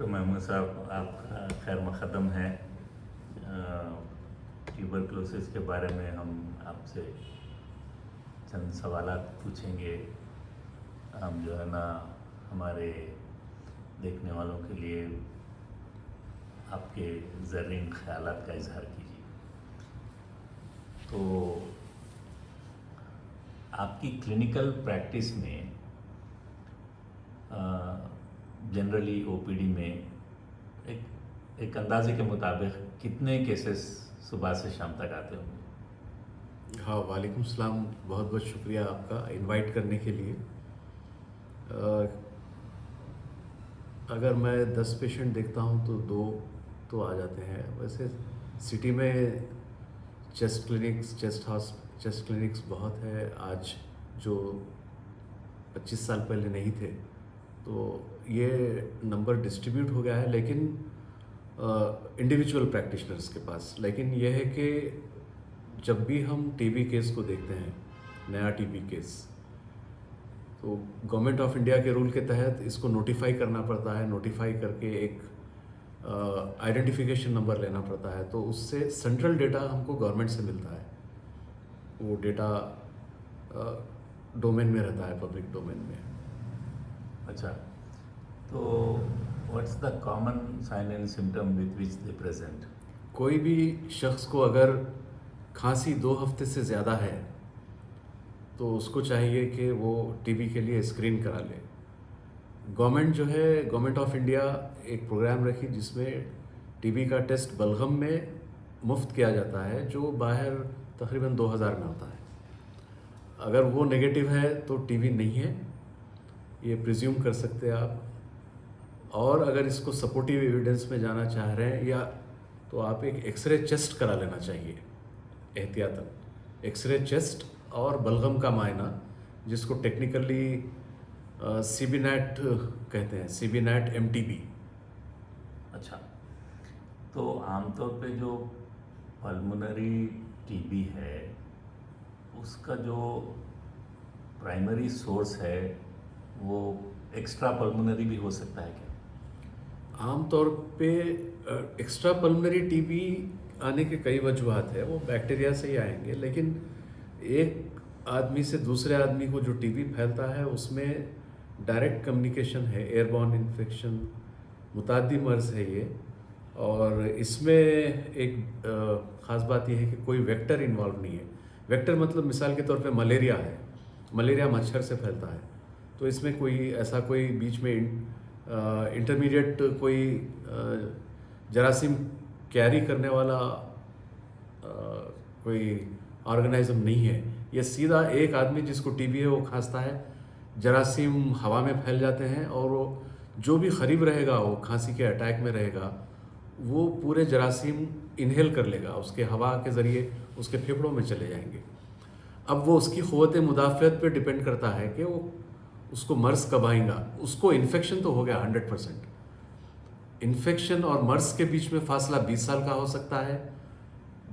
Doctor Mahmood साहब, आपका खैर मक़दम है। ट्यूबरक्लोसिस के बारे में हम आपसे चंद सवालात पूछेंगे। हम जो है ना, हमारे देखने वालों के लिए आपके ज़र्रीन ख़यालात का इज़हार कीजिए। तो आपकी क्लिनिकल प्रैक्टिस में जनरली ओपीडी में एक अंदाजे के मुताबिक कितने केसेस सुबह से शाम तक आते होंगे? हाँ, वालेकुम सलाम। बहुत बहुत शुक्रिया आपका इनवाइट करने के लिए। अगर मैं 10 पेशेंट देखता हूँ तो 2 तो आ जाते हैं। वैसे सिटी में चेस्ट क्लिनिक्स बहुत है आज, जो 25 साल पहले नहीं थे। तो ये नंबर डिस्ट्रीब्यूट हो गया है, लेकिन इंडिविजुअल प्रैक्टिशनर्स के पास। लेकिन यह है कि जब भी हम टीबी केस को देखते हैं, नया टीबी केस, तो गवर्नमेंट ऑफ इंडिया के रूल के तहत इसको नोटिफाई करना पड़ता है। नोटिफाई करके एक आइडेंटिफिकेशन नंबर लेना पड़ता है। तो उससे सेंट्रल डेटा हमको गवर्नमेंट से मिलता है। वो डेटा डोमेन में रहता है, पब्लिक डोमेन में। अच्छा, तो what's the common sign and symptom with which they present? कोई भी शख्स को अगर खांसी 2 हफ्ते से ज़्यादा है तो उसको चाहिए कि वो टीबी के लिए स्क्रीन करा ले। गवर्नमेंट जो है, गवर्नमेंट ऑफ इंडिया एक प्रोग्राम रखी जिसमें टीबी का टेस्ट बलगम में मुफ्त किया जाता है, जो बाहर तकरीबन 2000 में होता है। अगर वो नेगेटिव है तो टीबी नहीं है, ये प्रिज्यूम कर सकते हैं आप। और अगर इसको सपोर्टिव एविडेंस में जाना चाह रहे हैं या, तो आप एक एक्सरे चेस्ट करा लेना चाहिए एहतियातन। एक्सरे चेस्ट और बलगम का मायना, जिसको टेक्निकली सीबीनेट कहते हैं, सीबीनेट एमटीबी। अच्छा, तो आमतौर पे जो पल्मोनरी टीबी है उसका जो प्राइमरी सोर्स है वो एक्स्ट्रा पल्मोनरी भी हो सकता है क्या? आमतौर पे एक्स्ट्रा पल्मोनरी टीबी आने के कई वजूहत है। वो बैक्टीरिया से ही आएंगे, लेकिन एक आदमी से दूसरे आदमी को जो टीबी फैलता है उसमें डायरेक्ट कम्युनिकेशन है, एयरबॉर्न इन्फेक्शन, मुताद्दी मर्ज़ है ये। और इसमें एक ख़ास बात यह है कि कोई वेक्टर इन्वॉल्व नहीं है। वेक्टर मतलब मिसाल के तौर पे मलेरिया है, मलेरिया मच्छर से फैलता है। तो इसमें कोई ऐसा कोई बीच में इंटरमीडिएट कोई जरासीम कैरी करने वाला कोई ऑर्गेनिज्म नहीं है। ये सीधा एक आदमी जिसको टीबी है वो खांसता है, जरासीम हवा में फैल जाते हैं, और वो जो भी करीब रहेगा, वो खांसी के अटैक में रहेगा, वो पूरे जरासीम इनहेल कर लेगा, उसके हवा के ज़रिए उसके फेफड़ों में चले जाएंगे। अब वो उसकी क़ुव्वत मुदाफ़ियत पे डिपेंड करता है कि वो उसको मर्ज़ कब आएगा। उसको इन्फेक्शन तो हो गया 100%। इन्फेक्शन और मर्ज़ के बीच में फासला 20 साल का हो सकता है,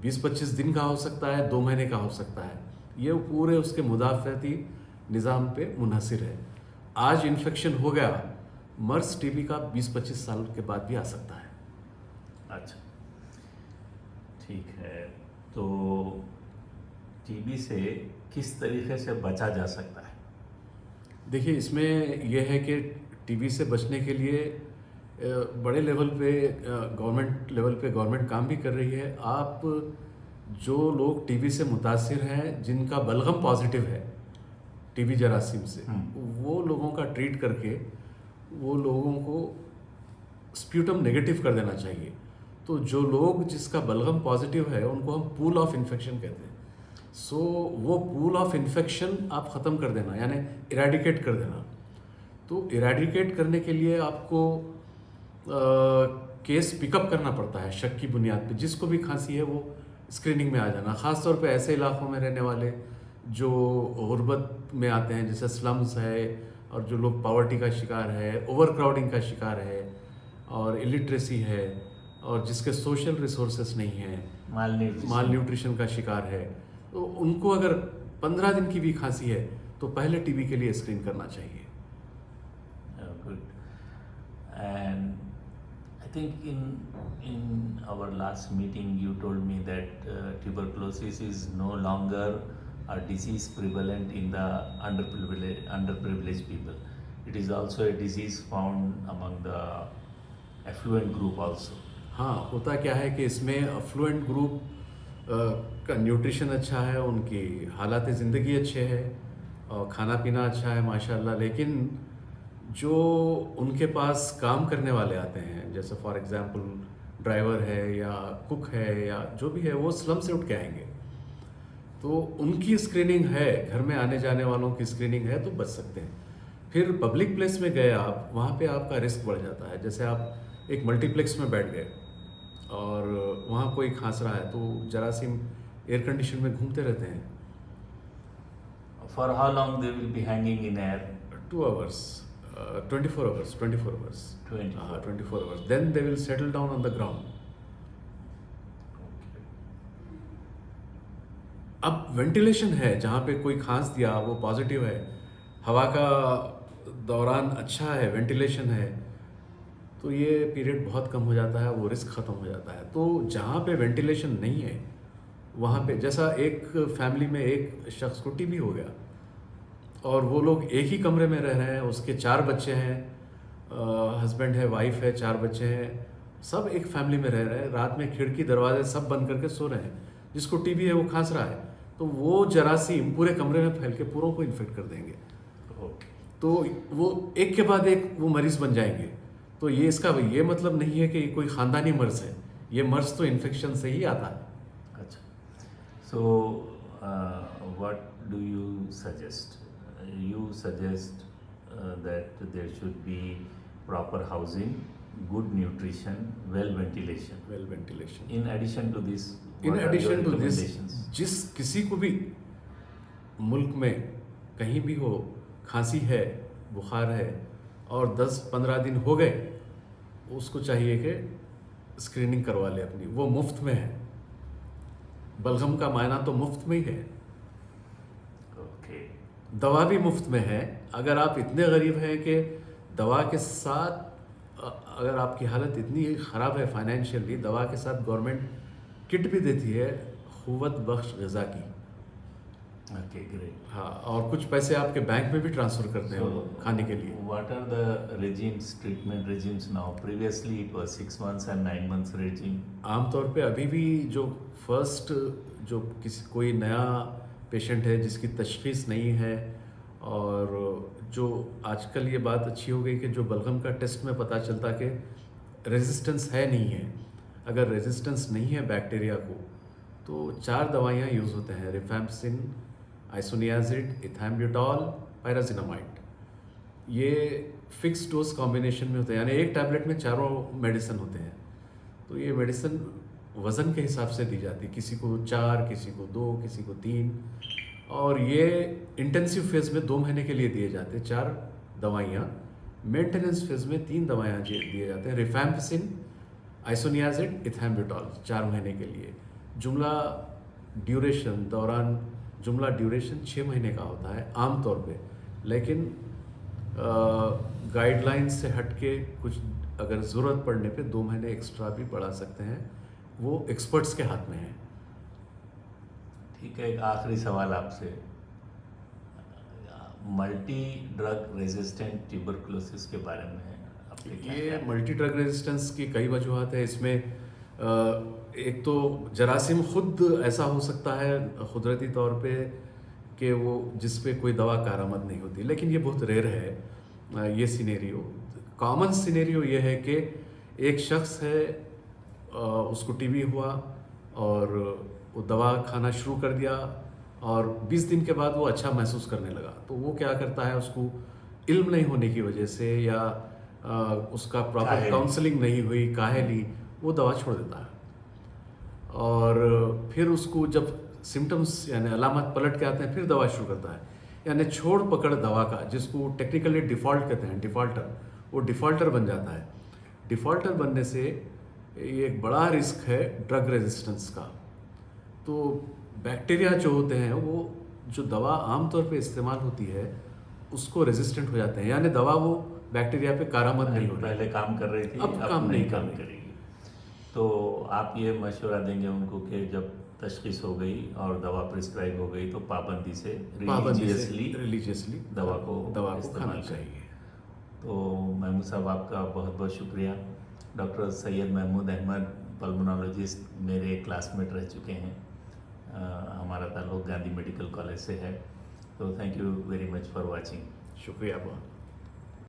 20-25 दिन का हो सकता है, 2 महीने का हो सकता है। ये पूरे उसके मुदाफ़ियती निज़ाम पे मुनहसिर है। आज इन्फेक्शन हो गया, मर्ज़ टीबी का 20-25 साल के बाद भी आ सकता है। अच्छा, ठीक है। तो टीबी से किस तरीके से बचा जा सकता है? देखिए, इसमें यह है कि टीबी से बचने के लिए बड़े लेवल पे गवर्नमेंट लेवल पे गवर्नमेंट काम भी कर रही है। आप जो लोग टीबी से मुतासिर हैं, जिनका बलगम पॉजिटिव है टीबी जरासीम से, वो लोगों का ट्रीट करके वो लोगों को स्प्यूटम नेगेटिव कर देना चाहिए। तो जो लोग जिसका बलगम पॉजिटिव है उनको हम पूल ऑफ इन्फेक्शन कहते हैं। सो वो पूल ऑफ इन्फेक्शन आप ख़त्म कर देना, यानी इरेडिकेट कर देना। तो इरेडिकेट करने के लिए आपको केस पिकअप करना पड़ता है शक की बुनियाद पे। जिसको भी खांसी है वो स्क्रीनिंग में आ जाना। ख़ास तौर पे ऐसे इलाक़ों में रहने वाले जो गुर्बत में आते हैं, जैसे स्लम्स है, और जो लोग पॉवर्टी का शिकार है, ओवर क्राउडिंग का शिकार है, और इलिटरेसी है, और जिसके सोशल रिसोर्सेस नहीं हैं, माल न्यूट्रिशन का शिकार है, तो उनको अगर 15 दिन की भी खांसी है तो पहले टीबी के लिए स्क्रीन करना चाहिए। Good. And I think in our last meeting you told me that tuberculosis is no longer a disease prevalent in the underprivileged people. It is also a disease found among the affluent group also. हाँ, होता क्या है कि इसमें affluent group का nutrition अच्छा है, उनकी हालात ज़िंदगी अच्छे हैं और खाना पीना अच्छा है माशाल्लाह, लेकिन जो उनके पास काम करने वाले आते हैं, जैसे फॉर एग्जांपल ड्राइवर है या कुक है या जो भी है, वो स्लम से उठ के आएंगे, तो उनकी स्क्रीनिंग है, घर में आने जाने वालों की स्क्रीनिंग है तो बच सकते हैं। फिर पब्लिक प्लेस में गए आप, वहाँ पे आपका रिस्क बढ़ जाता है। जैसे आप एक मल्टीप्लेक्स में बैठ गए और वहाँ कोई खांस रहा है तो जरासीम एयर कंडीशन में घूमते रहते हैं। For how long they will be hanging in air? 2 hours, 24 hours, 24 hours. 24 hours. Then they will settle down on the ground. अब वेंटिलेशन है, जहाँ पे कोई खांस दिया वो पॉजिटिव है, हवा का दौरान अच्छा है, वेंटिलेशन है, तो ये पीरियड बहुत कम हो जाता है, वो रिस्क ख़त्म हो जाता है। तो जहाँ पे वेंटिलेशन नहीं है वहाँ पे, जैसा एक फैमिली में एक शख्स को टीबी हो गया और वो लोग एक ही कमरे में रह रहे हैं, उसके 4 बच्चे हैं, हस्बैंड है, वाइफ है, 4 बच्चे हैं, सब एक फैमिली में रह रहे हैं, रात में खिड़की दरवाजे सब बंद करके सो रहे हैं। जिसको टीबी है वो खांस रहा है तो वो जरासीम पूरे कमरे में फैल के पूरों को इन्फेक्ट कर देंगे। तो वो एक के बाद एक वो मरीज़ बन जाएंगे। तो ये इसका ये मतलब नहीं है कि कोई ख़ानदानी मर्ज़ है, ये मर्ज़ तो इन्फेक्शन से ही आता है। अच्छा, so what do you suggest? You suggest that there should be proper housing, good nutrition, well ventilation. In addition to this, in what are your addition to this, recommendations? जिस किसी को भी मुल्क में कहीं भी हो, खांसी है, बुखार है और 10-15 दिन हो गए, उसको चाहिए कि स्क्रीनिंग करवा ले अपनी, वो मुफ्त में है। बलगम का मायना तो मुफ्त में ही है, Okay. दवा भी मुफ्त में है। अगर आप इतने गरीब हैं कि दवा के साथ, अगर आपकी हालत इतनी ख़राब है फाइनेंशियली, दवा के साथ गवर्नमेंट किट भी देती है क़ुव्वत बख्श ग़िज़ा की। Okay, great. हाँ, और कुछ पैसे आपके बैंक में भी ट्रांसफ़र करते हैं वो So, खाने के लिए। what are the regimes, treatment regimes now? Previously it was 6 months and 9 months regime. आमतौर पे अभी भी जो फर्स्ट, जो कोई नया पेशेंट है जिसकी तशख़ीस नहीं है, और जो आजकल ये बात अच्छी हो गई कि जो बलगम का टेस्ट में पता चलता कि रेजिस्टेंस है नहीं है, अगर रेजिस्टेंस नहीं है बैक्टीरिया को, तो 4 दवाइयाँ यूज़ होते हैं, रिफैम्पसिन, आइसोनियाजिड, इथैम्ब्यूटॉल, पायराजिनामाइड। ये फिक्स डोज कॉम्बिनेशन में होते हैं, यानी एक टैबलेट में 4 मेडिसिन होते हैं। तो ये मेडिसिन वज़न के हिसाब से दी जाती है, किसी को 4, किसी को 2, किसी को 3, और ये इंटेंसिव फेज़ में 2 महीने के लिए दिए जाते हैं 4 दवाइयाँ। मेंटेनेंस फेज़ में 3 दवाइयाँ दिए जाते हैं, रिफैम्पसिन, आइसोनियाजिड, इथैम्ब्यूटॉल 4 महीने के लिए। जुमला ड्यूरेशन 6 महीने का होता है आम तौर पे, लेकिन गाइडलाइन से हट के कुछ अगर ज़रूरत पड़ने पे 2 महीने एक्स्ट्रा भी बढ़ा सकते हैं, वो एक्सपर्ट्स के हाथ में है। ठीक है, एक आखिरी सवाल आपसे, मल्टी ड्रग रेजिस्टेंट ट्यूबरकुलोसिस के बारे में है आपके क्या ये ख्याल है? मल्टी ड्रग रेजिस्टेंस की कई वजूहत है इसमें। एक तो जरासीम खुद ऐसा हो सकता है कुदरती तौर पे कि वो जिस पे कोई दवा कारआमद नहीं होती, लेकिन ये बहुत रेयर है ये सिनेरियो। कॉमन सिनेरियो ये है कि एक शख्स है, उसको टीबी हुआ और वो दवा खाना शुरू कर दिया और 20 दिन के बाद वो अच्छा महसूस करने लगा, तो वो क्या करता है, उसको इल्म नहीं होने की वजह से या उसका प्रॉपर काउंसलिंग नहीं हुई, काहली, वो दवा छोड़ देता है। और फिर उसको जब सिम्टम्स यानी अलामत पलट के आते हैं, फिर दवा शुरू करता है, यानी छोड़ पकड़ दवा का, जिसको टेक्निकली डिफ़ॉल्ट कहते हैं, डिफ़ॉल्टर, वो डिफ़ॉल्टर बन जाता है। डिफ़ॉल्टर बनने से ये एक बड़ा रिस्क है ड्रग रेजिस्टेंस का। तो बैक्टीरिया जो होते हैं वो जो दवा आमतौर पे इस्तेमाल होती है उसको रेजिस्टेंट हो जाते हैं, यानी दवा वो बैक्टीरिया पे कारामद नहीं हो रही। पहले काम कर रही थी, अब काम नहीं कर काम रही। करेगी। तो आप ये मशवरा देंगे उनको कि जब तशखीस हो गई और दवा प्रिस्क्राइब हो गई तो पाबंदी से रिलीजियसली दवा को खाना इस्तेमाल करें। चाहिए। तो महमूद साहब आपका बहुत बहुत शुक्रिया। डॉक्टर सैयद महमूद अहमद पल्मोनोलॉजिस्ट मेरे क्लासमेट रह चुके हैं। हमारा ताल्लुक़ गांधी मेडिकल कॉलेज से है। तो thank you very much for watching. शुक्रिया बहुत।